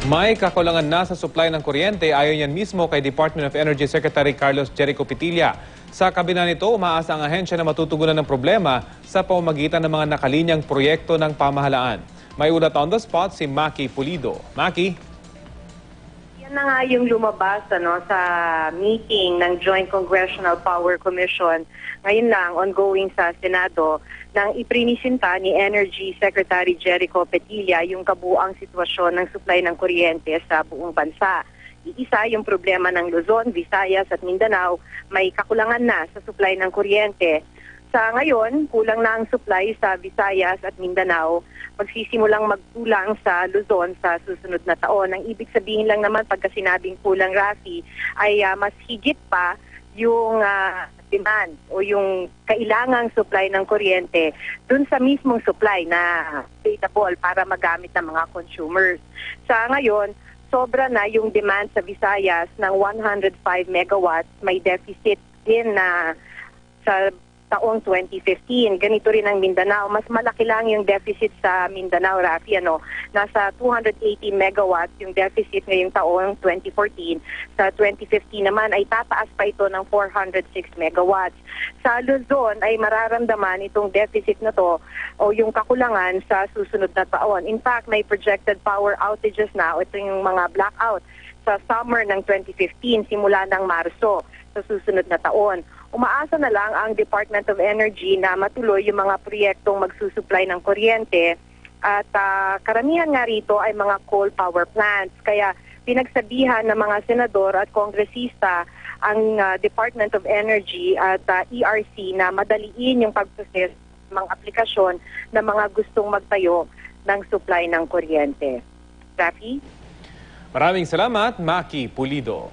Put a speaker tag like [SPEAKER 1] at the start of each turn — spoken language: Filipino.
[SPEAKER 1] May kakulangan na sa supply ng kuryente ayon yan mismo kay Department of Energy Secretary Carlos Jerico Pitilla. Sa kabila nito, umaasa ang ahensya na matutugunan ng problema sa pamamagitan ng mga nakalinyang proyekto ng pamahalaan. May ulat on the spot si Maki Pulido. Maki?
[SPEAKER 2] Yan na nga yung lumabas sa meeting ng Joint Congressional Power Commission. Ngayon lang, ongoing sa Senado, nang iprinisinta ni Energy Secretary Jerico Petilla yung kabuang sitwasyon ng supply ng kuryente sa buong bansa. Iisa yung problema ng Luzon, Visayas at Mindanao, may kakulangan na sa supply ng kuryente. Sa ngayon, kulang na ang supply sa Visayas at Mindanao. Magsisimulang magkulang sa Luzon sa susunod na taon. Ang ibig sabihin lang naman pagka sinabing kulang, Rafi, ay mas higit pa yung demand o yung kailangang supply ng kuryente dun sa mismong supply na available para magamit ng mga consumers. Sa ngayon, sobra na yung demand sa Visayas ng 105 megawatts, may deficit din na sa taong 2015. Ganito rin ang Mindanao. Mas malaki lang yung deficit sa Mindanao, Rafi. Nasa 280 megawatts yung deficit ngayong taong 2014. Sa 2015 naman ay tataas pa ito ng 406 megawatts. Sa Luzon ay mararamdaman itong deficit na to o yung kakulangan sa susunod na taon. In fact, may projected power outages na o ito yung mga blackout sa summer ng 2015 simula ng Marso sa susunod na taon. Umaasa na lang ang Department of Energy na matuloy yung mga proyektong magsusupply ng kuryente at karamihan nga rito ay mga coal power plants. Kaya pinagsabihan ng mga senador at kongresista ang Department of Energy at ERC na madaliin yung pag-process ng mga aplikasyon ng mga gustong magtayo ng supply ng kuryente. Rafi?
[SPEAKER 1] Maraming salamat, Maki Pulido.